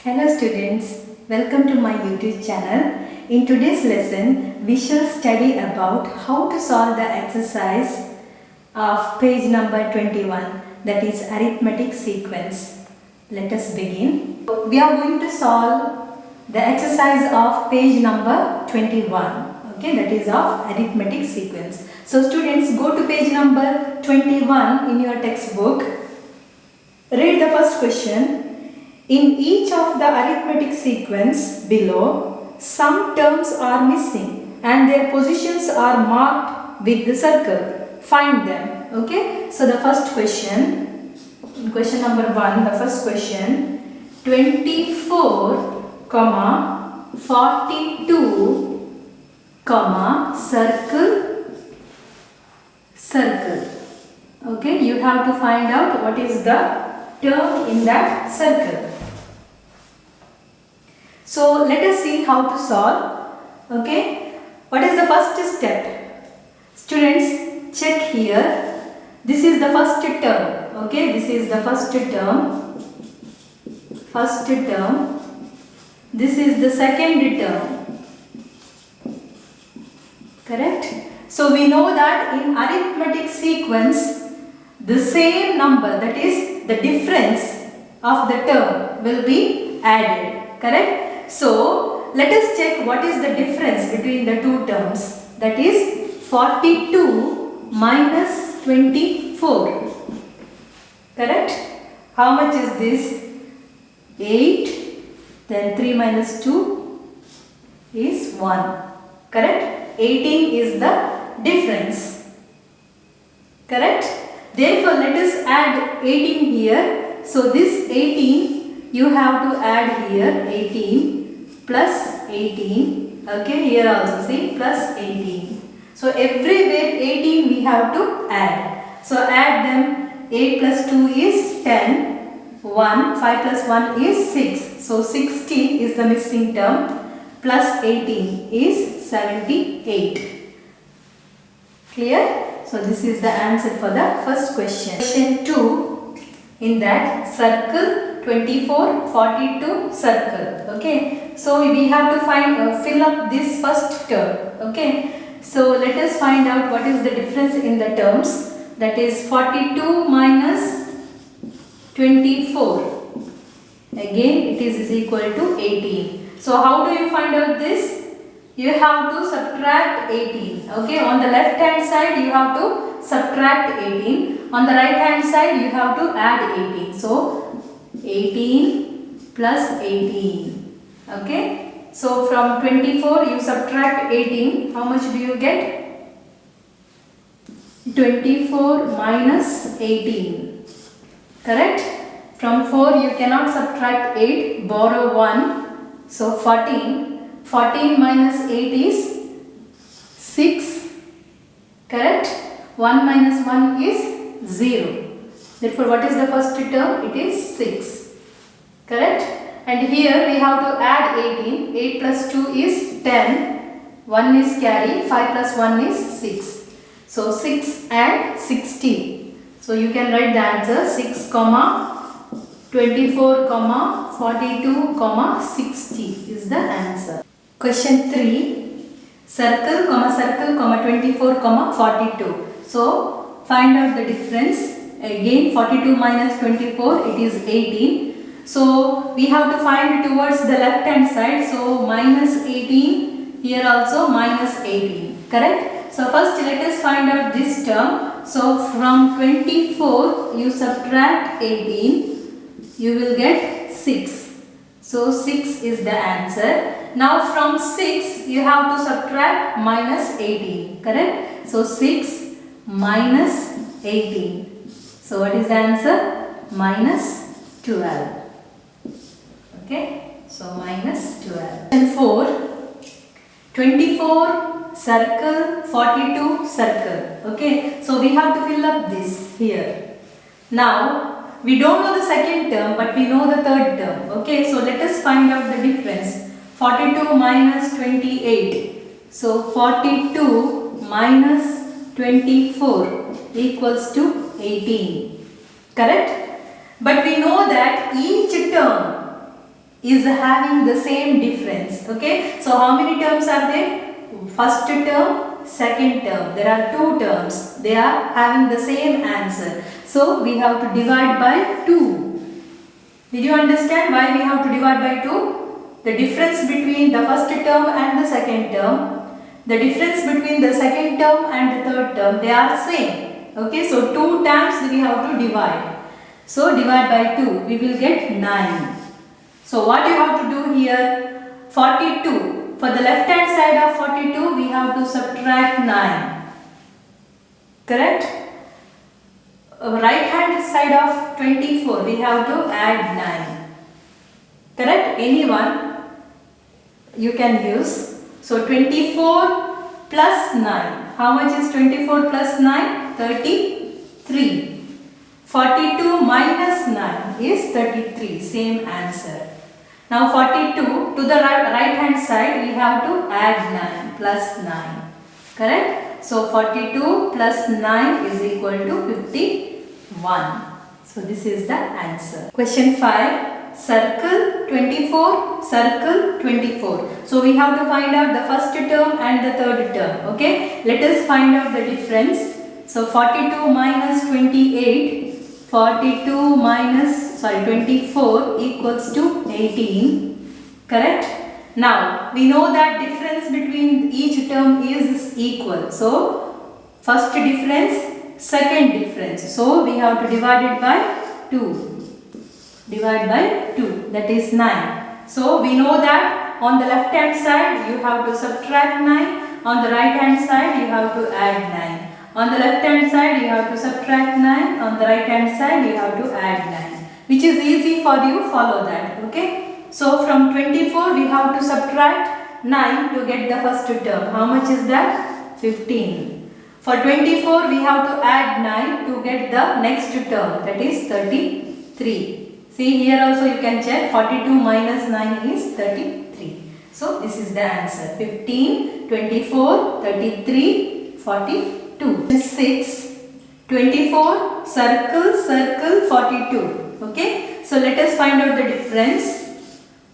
Hello students, welcome to my YouTube channel. In today's lesson, we shall study about how to solve the exercise of page number 21, that is arithmetic sequence. Let us begin. We are going to solve the exercise of page number 21, okay, that is of arithmetic sequence. So students, go to page number 21 in your textbook. Read the first question. In each of the arithmetic sequence below, some terms are missing and their positions are marked with the circle. Find them. Okay. So the first question, question number 1, the first question, 24, 42, circle. Okay. You have to find out what is the term in that circle. So let us see how to solve. Okay, what is the first step? Students, check here. This is the first term. Okay, this is the first term. This is the second term. Correct? So we know that in arithmetic sequence, the same number, that is the difference of the term, will be added. Correct? So, let us check what is the difference between the two terms. That is 42 minus 24. Correct? How much is this? 8. Then 3 minus 2 is 1. Correct? 18 is the difference. Correct? Therefore, let us add 18 here. So, this 18 you have to add here 18 plus 18. Okay, here also see plus 18. So, everywhere 18 we have to add. So, add them. 8 plus 2 is 10. 1. 5 plus 1 is 6. So, 60 is the missing term. Plus 18 is 78. Clear? So, this is the answer for the first question. Question 2, in that circle 24, 42 circle. Okay. So, we have to find, fill up this first term. Okay. So, let us find out what is the difference in the terms. That is 42 minus 24. Again, it is equal to 18. So, how do you find out this? You have to subtract 18. Okay, on the left hand side you have to subtract 18. On the right hand side you have to add 18. So 18 plus 18. Okay, so from 24 you subtract 18. How much do you get? 24 minus 18. Correct? From 4 you cannot subtract 8. Borrow 1. So 14. 14 minus 8 is 6. Correct? 1 minus 1 is 0. Therefore, what is the first term? It is 6. Correct? And here we have to add 18. 8 plus 2 is 10. 1 is carry. 5 plus 1 is 6. So, 6 and 60. So, you can write the answer 6, 24, 42, 60 is the answer. Question 3, circle, 24, 42. So, find out the difference. Again, 42 minus 24, it is 18. So, we have to find towards the left hand side. So, minus 18, here also minus 18. Correct? So, first let us find out this term. So, from 24, you subtract 18, you will get 6. So, 6 is the answer. Now, from 6, you have to subtract minus 18. Correct? So, 6 minus 18. So, what is the answer? Minus 12. Okay? So, minus 12. And 4, 24 circle, 42 circle. Okay? So, we have to fill up this here. Now, we don't know the second term, but we know the third term. Okay, so let us find out the difference. 42 minus 28. So 42 minus 24 equals to 18. Correct? But we know that each term is having the same difference. Okay, so how many terms are there? First term, second term. There are two terms. They are having the same answer. So we have to divide by 2. Did you understand why we have to divide by 2? The difference between the first term and the second term, the difference between the second term and the third term, they are same. Okay, so 2 times we have to divide. So divide by 2, we will get 9. So what you have to do here? 42. For the left hand side of 42, we have to subtract 9. Correct? Right hand side of 24, we have to add 9. Correct? Anyone you can use. So 24 plus 9. How much is 24 plus 9? 33. 42 minus 9 is 33. Same answer. Now 42 to the right hand side we have to add 9 plus 9. Correct? So 42 plus 9 is equal to 51. So this is the answer. Question 5. Circle 24, circle 24. So we have to find out the first term and the third term. Okay. Let us find out the difference. So 42 minus 28. 42 minus 24 equals to 18. Correct? Now we know that difference between each term is equal. So first difference, second difference. So we have to divide it by 2. Divide by 2, that is 9. So we know that on the left hand side you have to subtract 9. On the right hand side you have to add 9. On the left hand side you have to subtract 9. On the right hand side you have to add 9. Which is easy for you, follow that. Okay. So from 24 we have to subtract 9 to get the first term. How much is that? 15. For 24 we have to add 9 to get the next term, that is 33. See, here also you can check, 42 minus 9 is 33. So this is the answer. 15, 24, 33, 42. 6, 24, circle, circle, 42. Okay. So let us find out the difference.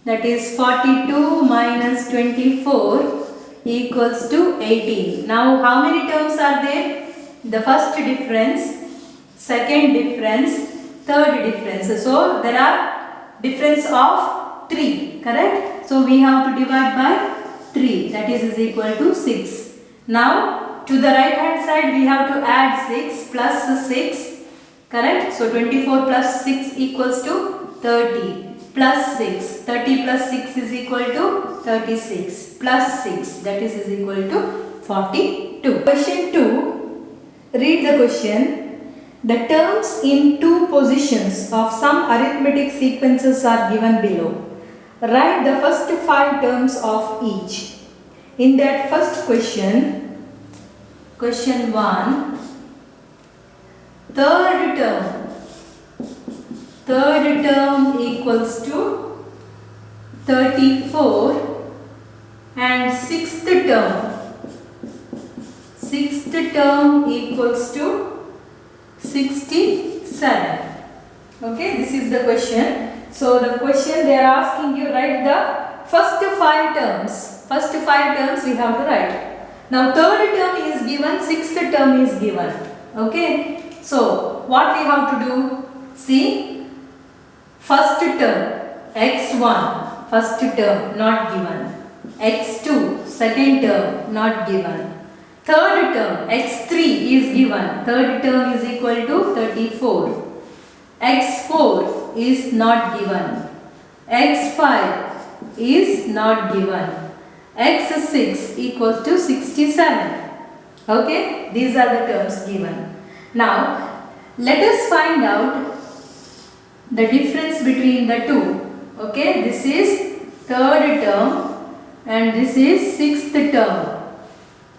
That is 42 minus 24 equals to 18. Now how many terms are there? The first difference, second difference, third difference. So there are difference of 3. Correct? So we have to divide by 3. That is equal to 6. Now to the right hand side we have to add 6 plus 6. Correct? So 24 plus 6 equals to 30. Plus 6. 30 plus 6 is equal to 36. Plus 6, that is equal to 42. Question 2. Read the question. The terms in 2 positions of some arithmetic sequences are given below. Write the first 5 terms of each. In that first question, question 1, third term equals to 34 and sixth term equals to 67. Okay, this is the question. So the question they are asking you, write the first 5 terms. First 5 terms we have to write. Now third term is given, sixth term is given. Okay. So what we have to do? See, first term x1, first term not given. x2, second term not given. Third term x3 is given. Third term is equal to 34. x4 is not given. x5 is not given. x6 equals to 67. Okay, these are the terms given. Now let us find out the difference between the two. Okay, this is third term and this is sixth term.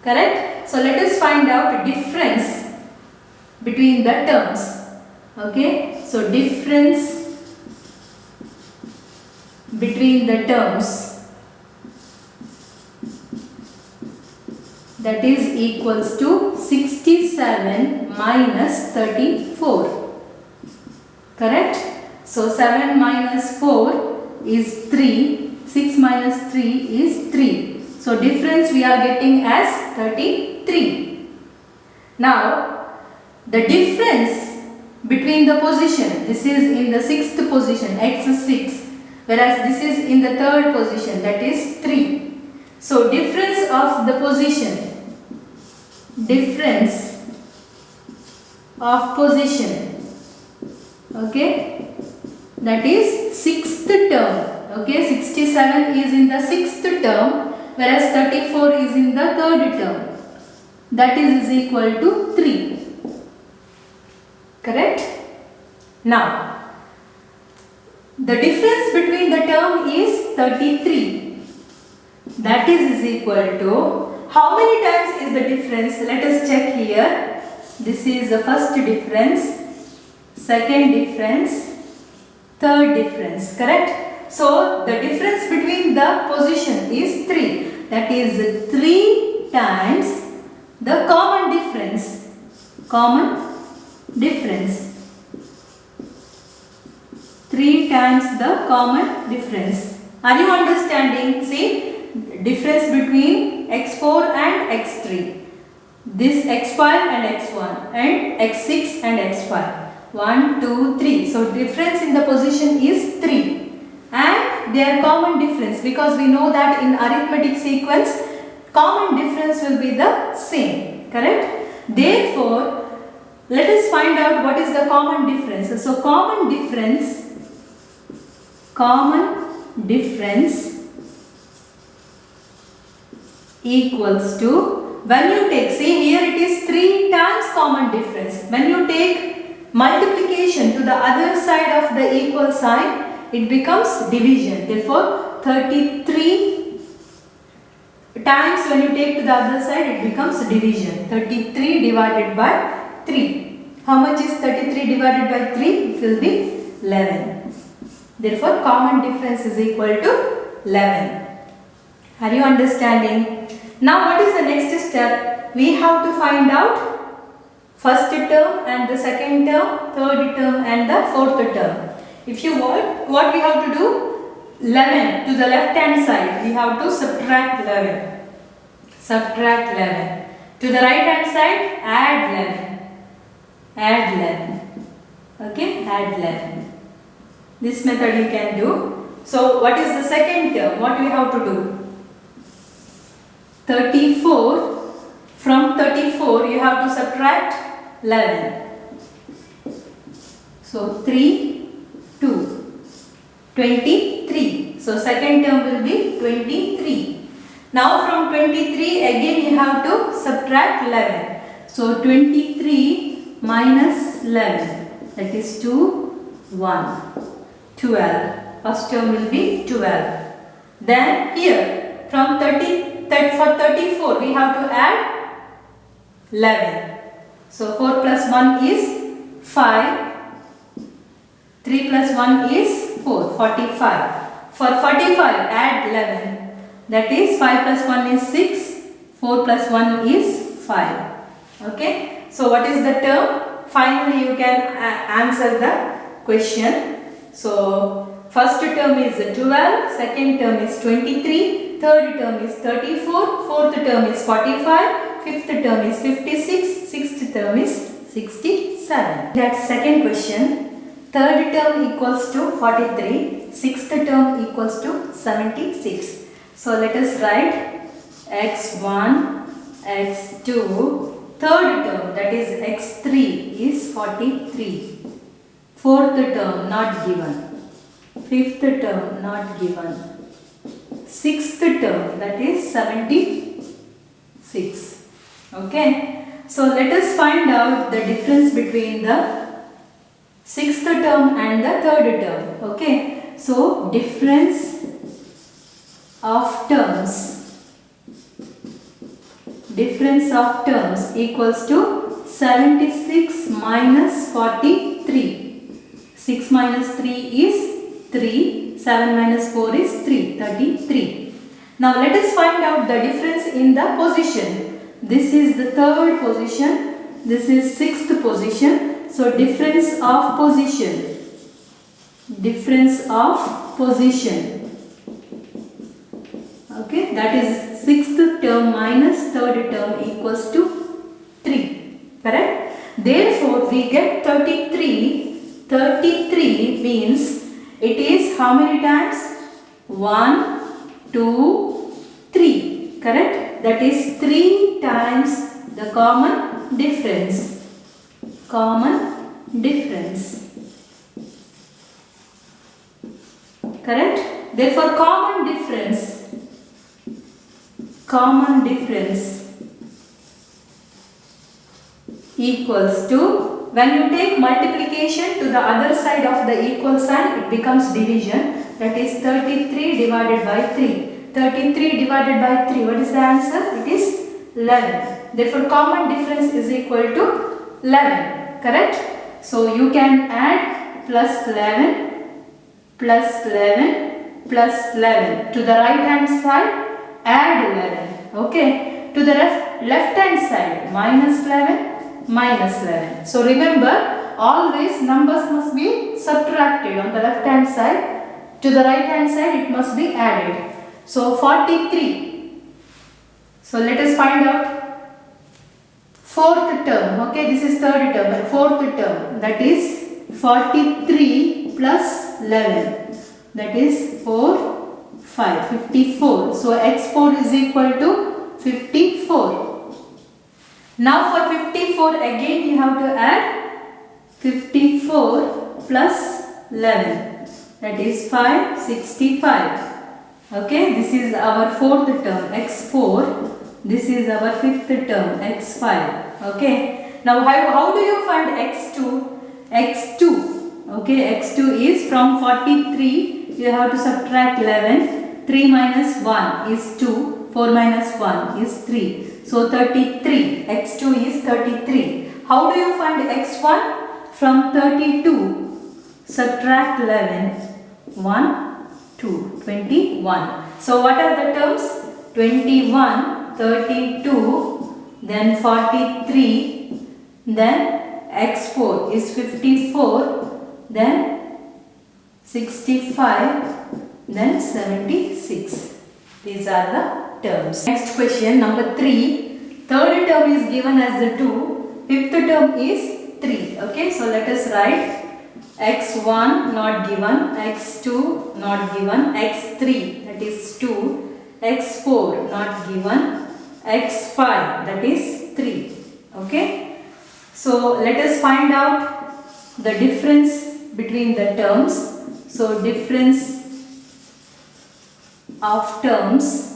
Correct? So let us find out the difference between the terms. Okay, so difference between the terms, that is equals to 67 minus 34. Correct? So 7 minus 4 is 3. 6 minus 3 is 3. So difference we are getting as 33. Now the difference between the position, this is in the 6th position, x is 6, whereas this is in the 3rd position, that is 3. So difference of the position, difference of position, okay, that is 6th term, okay, 67 is in the 6th term, whereas 34 is in the 3rd term, that is equal to 3. Correct? Now, the difference between the term is 33. That is equal to, how many times is the difference? Let us check here. This is the first difference, second difference, third difference. Correct? So, the difference between the position is 3. That is 3 times the common difference. Common difference. 3 times the common difference. Are you understanding? See, difference between x4 and x3. This x5 and x1 and x6 and x5. 1, 2, 3. So difference in the position is 3. And their common difference, because we know that in arithmetic sequence, common difference will be the same. Correct? Therefore, let us find out what is the common difference. So common difference equals to, when you take, see here it is 3 times common difference. When you take multiplication to the other side of the equal sign, it becomes division. Therefore 33 times when you take to the other side, it becomes division. 33 divided by 3. How much is 33 divided by 3? It will be 11. Therefore, common difference is equal to 11. Are you understanding? Now, what is the next step? We have to find out first term and the second term, third term and the fourth term. If you want, what we have to do? 11 to the left hand side, we have to subtract 11. Subtract 11. To the right hand side, add 11. Add 11. Okay, add 11. This method you can do. So, what is the second term? What we have to do? 34. From 34, you have to subtract 11. So, 3, 2. 23. So, second term will be 23. Now, from 23, again you have to subtract 11. So, 23 minus 11, that is 2, 1, 12. First term will be 12. Then here, from 34, we have to add 11. So, 4 plus 1 is 5. 3 plus 1 is 4, 45. For 45, add 11. That is 5 plus 1 is 6. 4 plus 1 is 5. Okay. So, what is the term? Finally, you can answer the question. So, first term is 12, second term is 23, third term is 34, fourth term is 45, fifth term is 56, sixth term is 67. That's second question. Third term equals to 43, sixth term equals to 76. So, let us write x1, x2, third term, that is x3 is 43. Fourth term not given. Fifth term not given. Sixth term, that is 76. Okay. So, let us find out the difference between the sixth term and the third term. Okay. So, difference of terms. Difference of terms equals to 76 minus 43. 6 minus 3 is 3. 7 minus 4 is 3. 33. Now let us find out the difference in the position. This is the third position. This is sixth position. So difference of position. Difference of position. Okay, that is sixth term minus third term equals to 3. Correct? Therefore, we get 33. 33 means it is how many times? 1, 2, 3. Correct? That is 3 times the common difference. Common difference. Correct? Therefore, common difference equals to, when you take multiplication to the other side of the equal sign, it becomes division. That is 33 divided by 3. 33 divided by 3, what is the answer? It is 11. Therefore, common difference is equal to 11. Correct? So, you can add plus 11, plus 11, plus 11. To the right hand side, add 11. Okay. To the left hand side, minus 11, minus 11. So, remember, always numbers must be subtracted on the left hand side. To the right hand side, it must be added. So, 43. So, let us find out fourth term. Okay, this is third term. Fourth term, that is 43 plus 11. That is 4, 5, 54. So, x4 is equal to 54. Now, for 54, again you have to add 54 plus 11. That is 565. Okay, this is our fourth term, x4. This is our fifth term, x5. Okay, now how do you find x2? x2. Okay, x2 is from 43, you have to subtract 11. 3 minus 1 is 2. 4 minus 1 is 3. So, 33. x2 is 33. How do you find x1? From 32, subtract 11. 1, 2, 21. So, what are the terms? 21, 32, then 43, then x4 is 54, then 65, then 76. These are the terms. Next question, number 3. Third term is given as the 2. Fifth term is 3. Okay, so let us write x1 not given, x2 not given, x3 that is 2, x4 not given, x5 that is 3. Okay, so let us find out the difference between the terms. So, difference of terms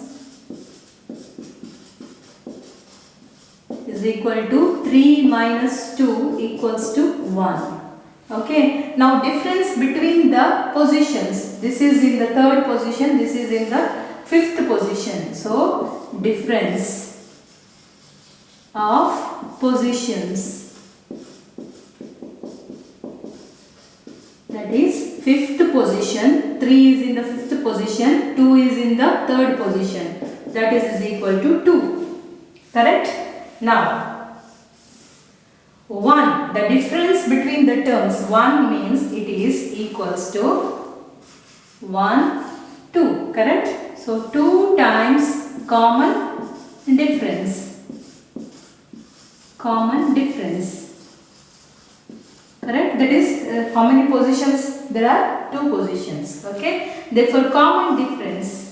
is equal to 3 minus 2 equals to 1. Okay. Now, difference between the positions. This is in the third position, this is in the fifth position. So, difference of positions, that is fifth position, 3 is in the fifth position, 2 is in the third position, that is equal to 2. Correct? Now, 1, the difference between the terms, 1 means it is equals to 1, 2, correct? So, 2 times common difference, correct? That is how many positions? There are 2 positions, okay? Therefore, common difference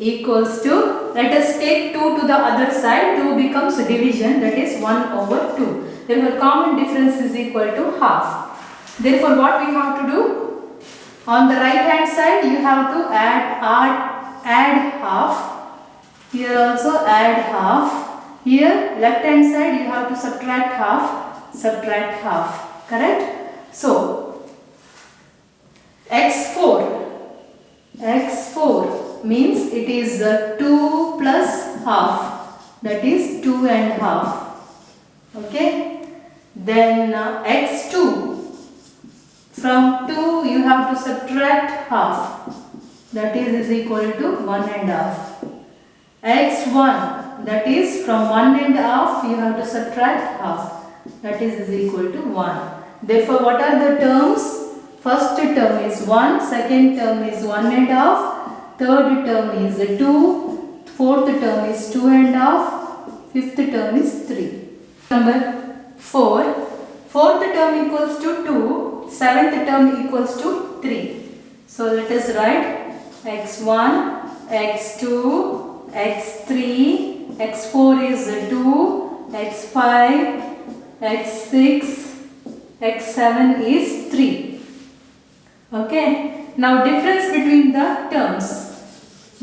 equals to, let us take 2 to the other side, 2 becomes division, that is 1 over 2. Therefore, common difference is equal to half. Therefore, what we have to do? On the right hand side, you have to add half. Here also add half. Here, left hand side, you have to subtract half. Correct? So, x4 means it is 2 plus half, that is 2 and half. Okay. Then x2, from 2 you have to subtract half, that is equal to 1 and half. x1, that is from 1 and half you have to subtract half, that is equal to 1. Therefore, what are the terms? First term is 1, second term is 1 and half, third term is 2, fourth term is 2 and half, fifth term is 3. Number 4, fourth term equals to 2, seventh term equals to 3. So let us write x1, x2, x3, x4 is 2, x5, x6, x7 is 3. Okay. Now difference between the terms.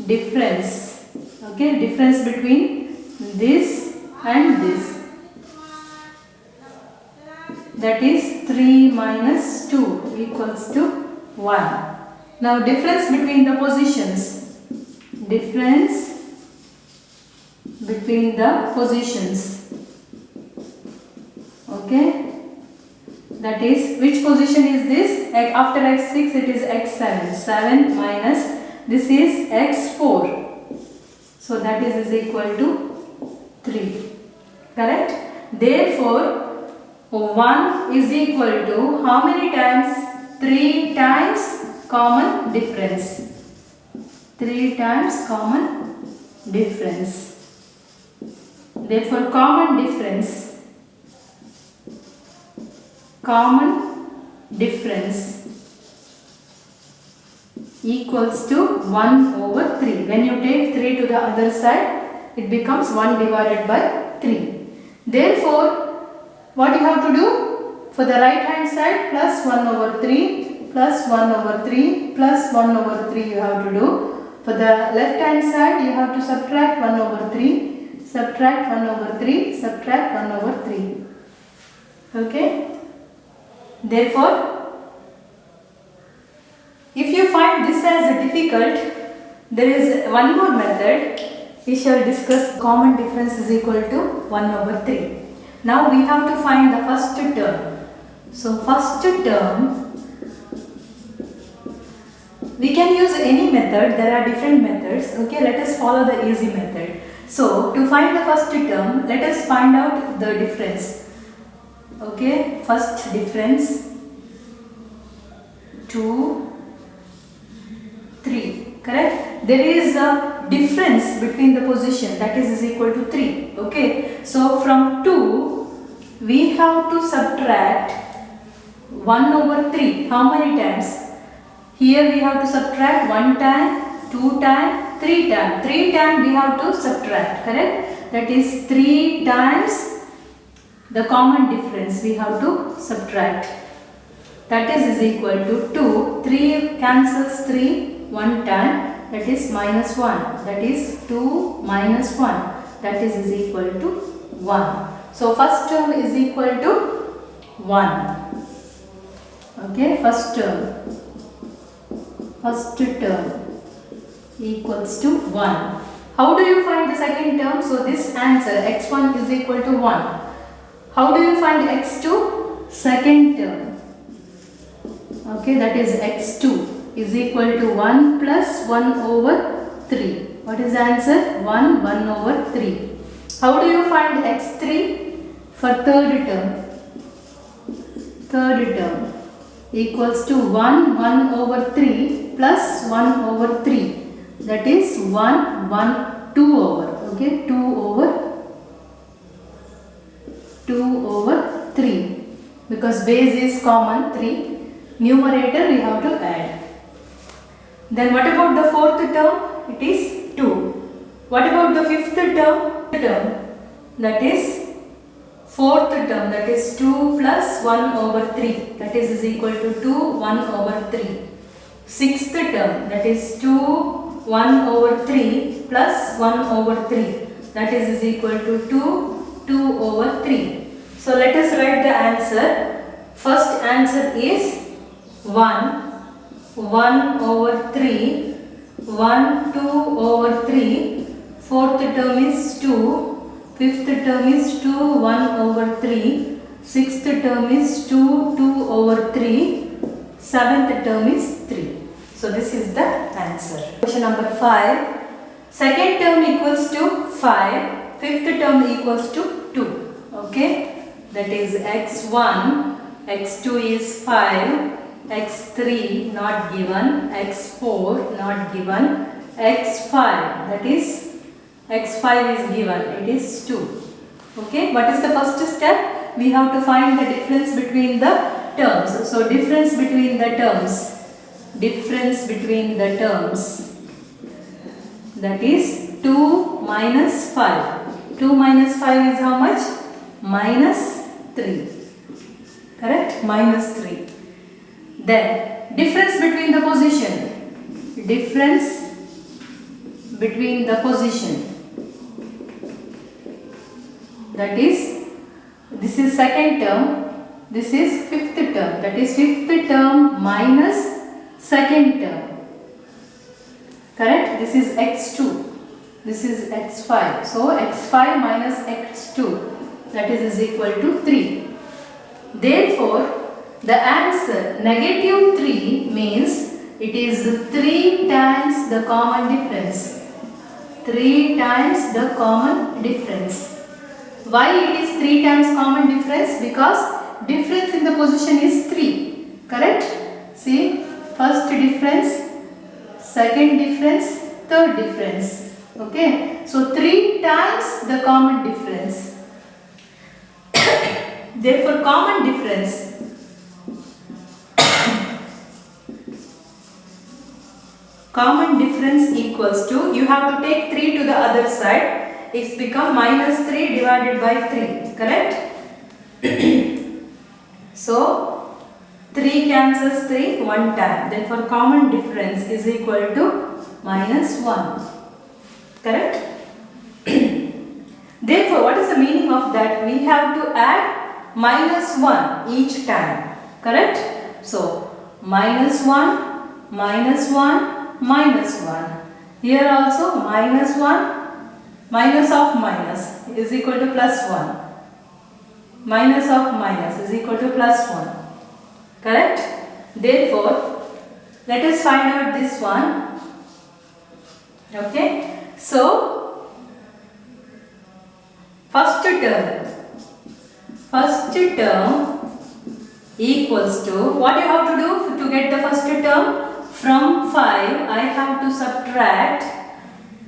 Difference. Okay. Difference between this and this. That is 3 minus 2 equals to 1. Now difference between the positions. Difference between the positions. Okay. That is, which position is this? After x6 it is x7. 7 minus this is x4. So that is equal to 3. Correct? Therefore, 1 is equal to how many times? 3 times common difference. 3 times common difference. Therefore, common difference equals to 1 over 3. When you take 3 to the other side, it becomes 1 divided by 3. Therefore, what you have to do? For the right hand side, plus 1 over 3, plus 1 over 3, plus 1 over 3 you have to do. For the left hand side, you have to subtract 1 over 3, subtract 1 over 3, subtract 1 over 3. Okay? Therefore, if you find this as difficult, there is one more method. We shall discuss common difference is equal to 1 over 3. Now we have to find the first term. So first term, we can use any method. There are different methods. Okay, let us follow the easy method. So to find the first term, let us find out the difference. Okay, first difference 2, 3, correct? There is a difference between the position, that is equal to 3. Okay, so from 2 we have to subtract 1 over 3. How many times? Here we have to subtract 1 time, 2 time, 3 time. 3 time we have to subtract, correct? That is 3 times the common difference we have to subtract. That is equal to 2. 3 cancels 3 1 time. That is minus 1. That is 2 minus 1. That is equal to 1. So first term is equal to 1. Okay, first term equals to 1. How do you find the second term? So this answer x1 is equal to 1. How do you find x2? Second term. Okay, that is x2 is equal to 1 plus 1 over 3. What is the answer? 1 over 3. How do you find x3? For third term. Third term equals to 1 over 3 plus 1 over 3. That is 2 over. Okay, 2 over 3. Because base is common 3. Numerator we have to add. Then what about the fourth term? It is 2. What about the fifth term? That is fourth term. That is 2 plus 1 over 3. That is equal to 2 1 over 3. Sixth term. That is 2 1 over 3 plus 1 over 3. That is equal to 2 over 3. So let us write the answer. First answer is 1 over 3, 2 over 3, fourth term is 2, fifth term is 1 over 3, sixth term is 2 over 3, seventh term is 3. So this is the answer. Question number 5. Second term equals to 5, fifth term equals to 2. Okay. that is x1, x2 is 5, x3 not given, x4 not given, x5 that is x5 is given, it is 2. Okay, what is the first step? We have to find the difference between the terms. So difference between the terms, that is 2 minus 5. 2 minus 5 is how much? Minus 3. Correct? Minus 3. Then difference between the position. That is, this is second term, this is fifth term. That is fifth term minus second term. Correct? This is x2. This is x5. So x5 minus x2, that is equal to 3. Therefore, the answer negative 3 means it is 3 times the common difference. 3 times the common difference. Why it is 3 times common difference? Because difference in the position is 3. Correct? See, first difference, second difference, third difference. Okay, so 3 times the common difference. Therefore, common difference equals to, you have to take 3 to the other side, it's become minus 3 divided by 3, correct? So 3 cancels 3 one time, therefore common difference is equal to minus 1, correct? Therefore, what is the meaning of that? We have to add minus 1 each time, correct? So minus 1, minus 1, minus 1. Here also minus 1, minus of minus is equal to plus 1. Minus of minus is equal to plus 1. Correct? Therefore, let us find out this one. Okay? So, first term equals to, what you have to do to get the first term? From 5, I have to subtract,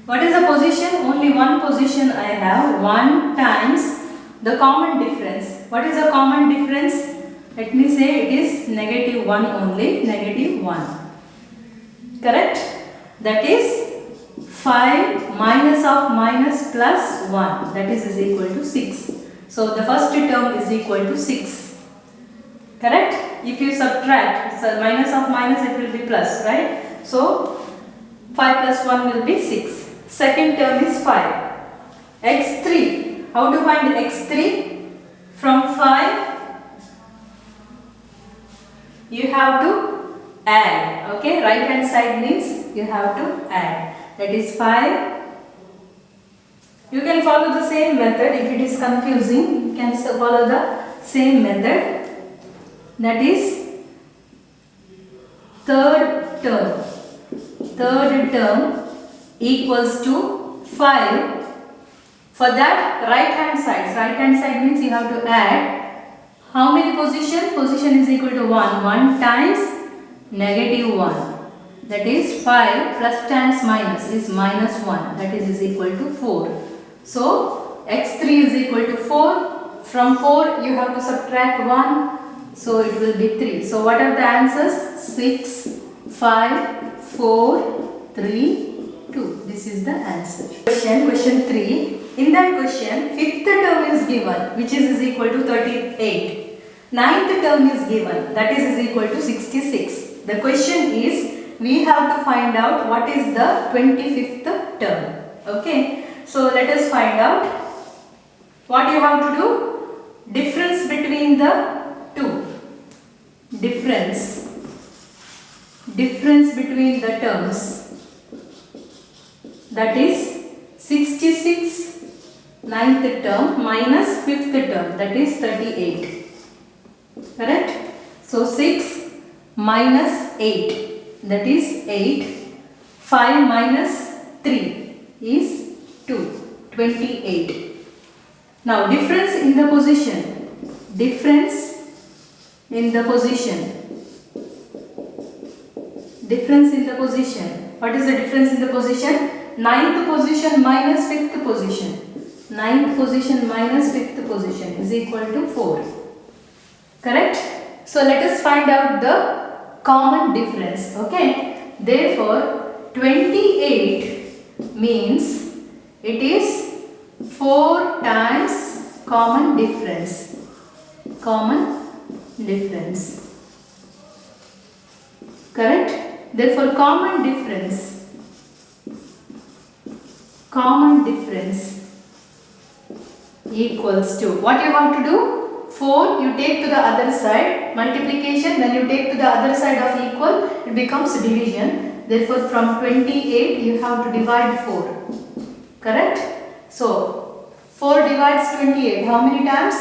what is the position? Only one position I have, 1 times the common difference. What is the common difference? Let me say it is negative 1 only, negative 1. Correct? That is 5 minus of minus plus 1, that is equal to 6. So the first term is equal to 6. Correct? If you subtract, so minus of minus, it will be plus, right? So 5 plus 1 will be 6. Second term is 5. x3. How to find x3? From 5, you have to add. Okay, right hand side means you have to add. That is 5. You can follow the same method. If it is confusing, you can follow the same method. That is third term equals to 5. For that, right hand side means you have to add how many position? Position is equal to 1. 1 times negative 1. That is 5 plus times minus is minus 1. That is equal to 4. So x3 is equal to 4. From 4 you have to subtract 1. So it will be 3. So what are the answers? 6, 5, 4, 3, 2. This is the answer. Question 3. In that question, fifth term is given, which is equal to 38. Ninth term is given, that is equal to 66. The question is, we have to find out what is the 25th term. Okay. So let us find out. What you have to do? Difference between the two. Difference between the terms, that is 66 ninth term minus fifth term, that is 38. Correct? So 6 minus 8, that is 8. 5 minus 3 is 2, 28. Now difference in the position. difference in the position. Difference in the position. What is the difference in the position? 9th position minus 5th position. 9th position minus 5th position is equal to 4. Correct? So let us find out the common difference. Okay. Therefore, 28 means it is 4 times common difference. Common difference. Correct? Therefore, common difference equals to, what you have to do? 4 you take to the other side, multiplication, then you take to the other side of equal, it becomes division. Therefore, from 28 you have to divide 4. Correct? So, 4 divides 28, how many times?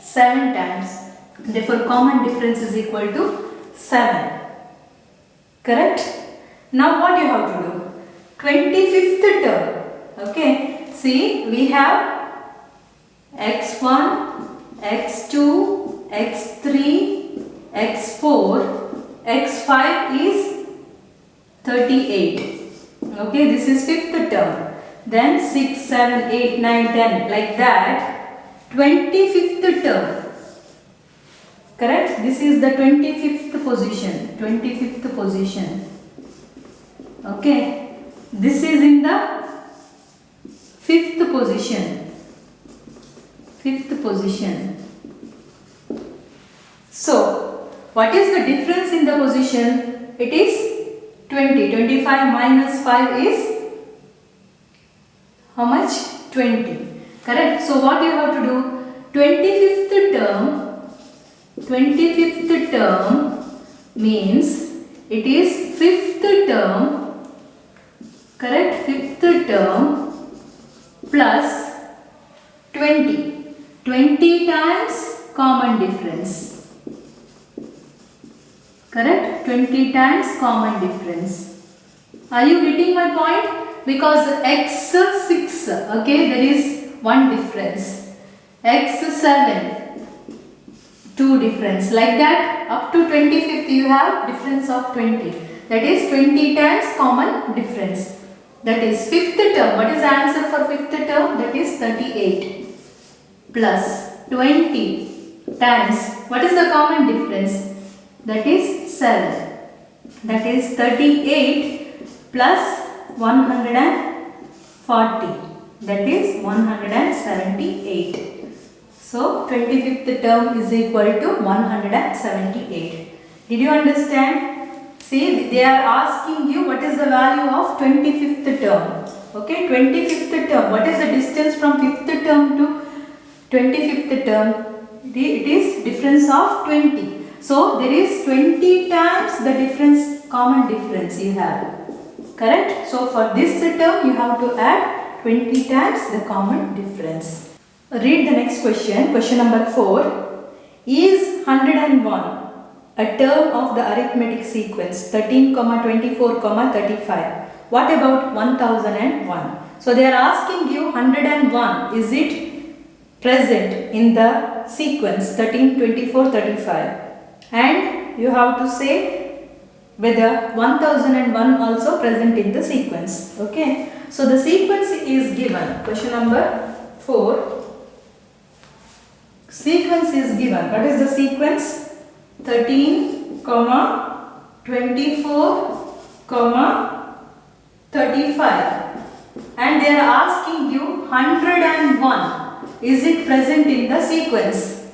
7 times. Therefore, common difference is equal to 7. Correct? Now what you have to do? 25th term. Okay. See, we have x1, x2, x3, x4, x5 is 38. Okay, this is 5th term. Then 6, 7, 8, 9, 10 like that. 25th term. Correct? This is the 25th position. 25th position. Okay. This is in the 5th position. 5th position. So, what is the difference in the position? It is 20. 25 minus 5 is how much? 20. Correct? So, what you have to do? 25th term. 25th term means it is 5th term, correct? 5th term plus 20. 20 times common difference. Correct? 20 times common difference. Are you getting my point? Because x6, okay, there is one difference. x7. 2 difference, like that up to 25th you have difference of 20, that is 20 times common difference, that is 5th term. What is the answer for 5th term? That is 38 plus 20 times, what is the common difference? That is 7, that is 38 plus 140, that is 178. So, 25th term is equal to 178. Did you understand? See, they are asking you what is the value of 25th term. Okay, 25th term. What is the distance from 5th term to 25th term? It is difference of 20. So, there is 20 times the difference, common difference you have. Correct? So, for this term you have to add 20 times the common difference. Read the next question. Question number 4. Is 101 a term of the arithmetic sequence 13, 24, 35? What about 1001? So they are asking you 101. Is it present in the sequence 13, 24, 35? And you have to say whether 1001 also present in the sequence. Okay. So the sequence is given. Question number 4. Sequence is given. What is the sequence? 13, 24, 35. And they are asking you 101. Is it present in the sequence?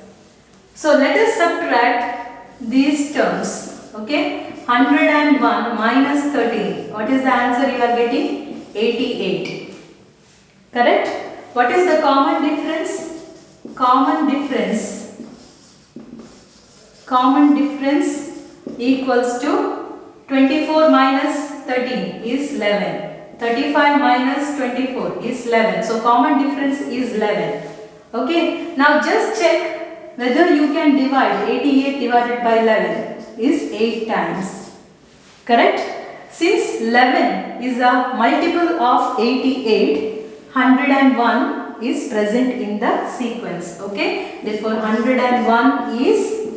So let us subtract these terms. Okay. 101 minus 13. What is the answer you are getting? 88. Correct? What is the common difference? Common difference equals to 24 minus 13 is 11. 35 minus 24 is 11. So common difference is 11. Okay. Now just check whether you can divide 88 divided by 11 is 8 times. Correct? Since 11 is a multiple of 88, 101 is present in the sequence. Okay, therefore 101 is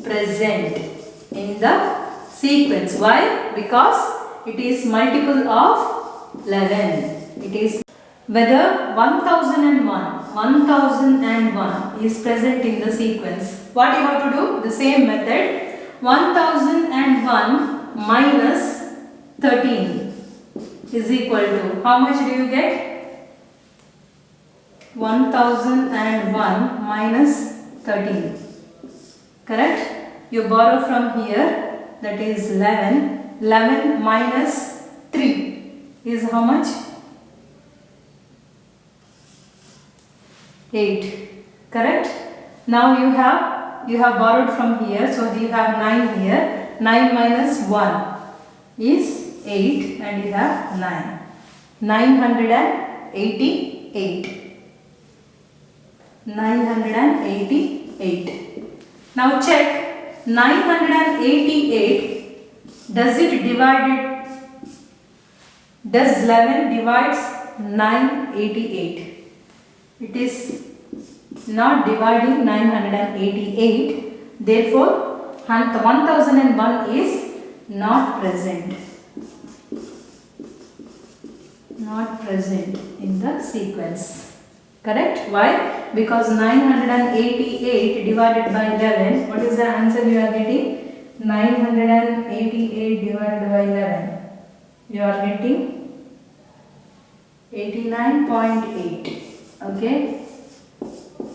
present in the sequence. Why? Because it is multiple of 11. It is whether 1001 is present in the sequence. What you have to do? The same method. 1001 minus 13 is equal to, how much do you get? 1001 minus 13. Correct? You borrow from here, that is 11. 11 minus 3 is how much? 8. Correct? Now you have borrowed from here, so you have 9 here. 9 minus 1 is 8 and you have 9. 988. 988. Now check 988. Does 11 divides 988? It is not dividing 988. Therefore 1001 is not present. Not present in the sequence. Correct? Why? Because 988 divided by 11, what is the answer you are getting? 988 divided by 11. You are getting 89.8. Okay?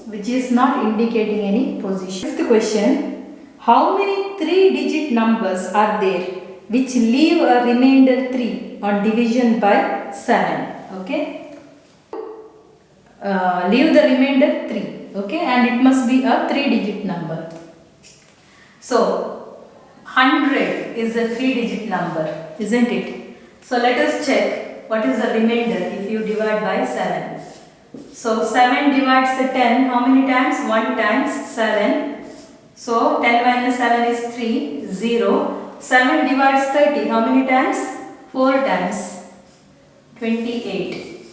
Which is not indicating any position. Next question. How many 3-digit numbers are there which leave a remainder 3 on division by 7? Okay? Leave the remainder 3. Okay? And it must be a 3-digit number. So, 100 is a 3-digit number, isn't it? So, let us check what is the remainder if you divide by 7. So 7 divides 10, how many times? 1 times 7. So 10 minus 7 is 3, 0. 7 divides 30, how many times? 4 times 28.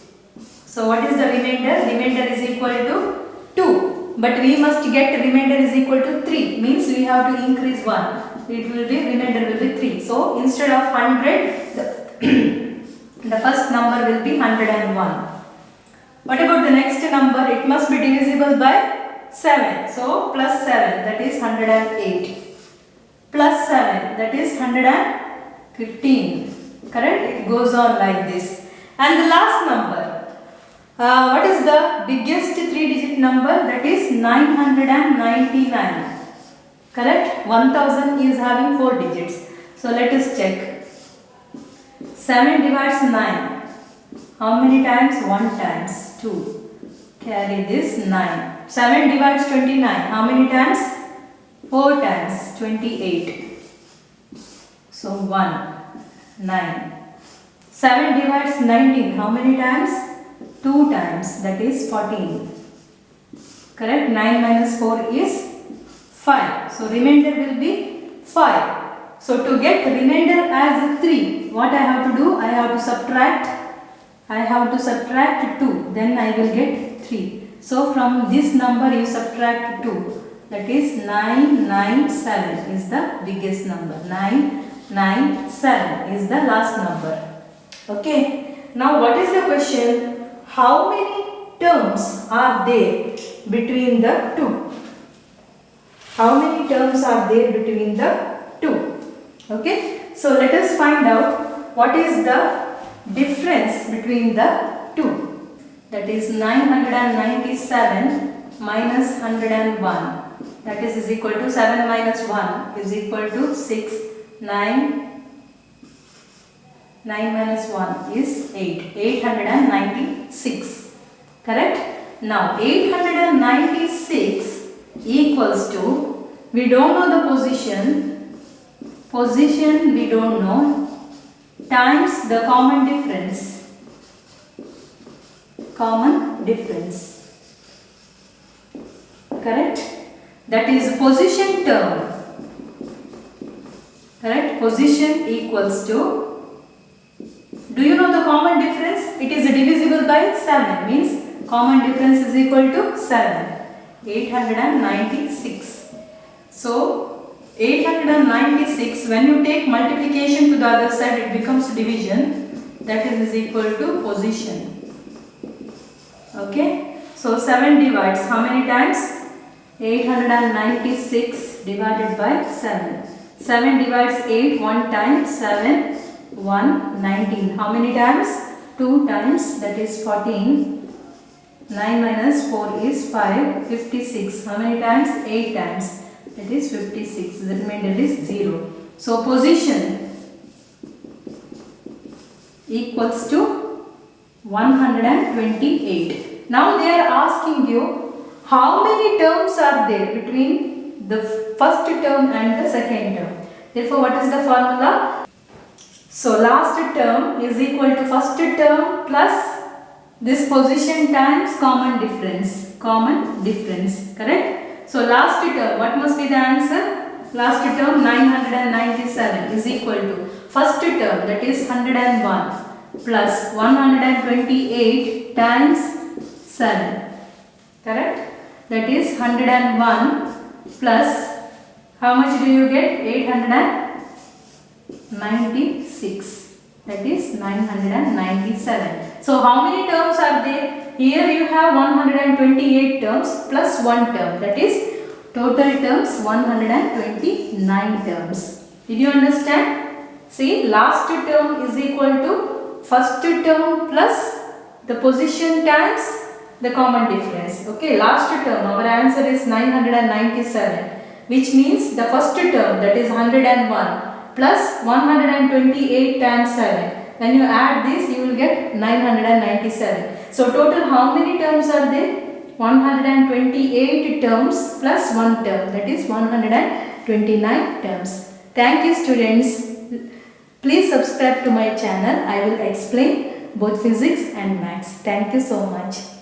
So what is the remainder? Remainder is equal to 2. But we must get remainder is equal to 3. Means we have to increase 1. It will be, remainder will be 3. So instead of 100, the first number will be 101. What about the next number? It must be divisible by 7. So plus 7, that is 108. Plus 7, that is 115. Correct? It goes on like this. And the last number. What is the biggest 3-digit number? That is 999. Correct? 1000 is having 4 digits. So let us check. 7 divides 9. How many times? 1 times. 2. Carry this 9. 7 divides 29. How many times? 4 times. 28. So 1. 9. 7 divides 19. How many times? 2 times. That is 14. Correct? 9 minus 4 is 5. So remainder will be 5. So to get remainder as 3, what I have to do? I have to subtract 2, then I will get 3. So from this number you subtract 2, that is 997 is the biggest number. 997 is the last number. Okay. Now what is the question? How many terms are there between the two? How many terms are there between the two? Okay. So let us find out what is the difference between the two. That is 997 minus 101. That is equal to 7 minus 1 is equal to 6. 9 minus 1 is 8. 896. Correct? Now 896 equals to, we don't know the position. Position we don't know. Times the common difference. Common difference. Correct? That is position term. Correct? Position equals to, do you know the common difference? It is divisible by 7. Means Common difference is equal to 7. 896. So 896, when you take multiplication to the other side, it becomes division. That is equal to position. Okay. So 7 divides how many times? 896 divided by 7. 7 divides 8 one time. 7 1 19. How many times? 2 times, that is 14. 9 minus 4 is 5. 56. How many times? 8 times. That is 56. The remainder is 0. So position equals to 128. Now they are asking you how many terms are there between the first term and the second term. Therefore, what is the formula? So last term is equal to first term plus this position times common difference. Common difference, correct? So last term, what must be the answer? Last term 997 is equal to first term, that is 101 plus 128 times 7. Correct? That is 101 plus how much do you get? 896. That is 997. So how many terms are there? Here you have 128 terms plus 1 term. That is total terms 129 terms. Did you understand? See, last term is equal to first term plus the position times the common difference. Okay, last term, our answer is 997, which means the first term, that is 101 plus 128 times 7. When you add this, you will get 997. So total how many terms are there? 128 terms plus 1 term, that is 129 terms. Thank you, students. Please subscribe to my channel. I will explain both physics and maths. Thank you so much.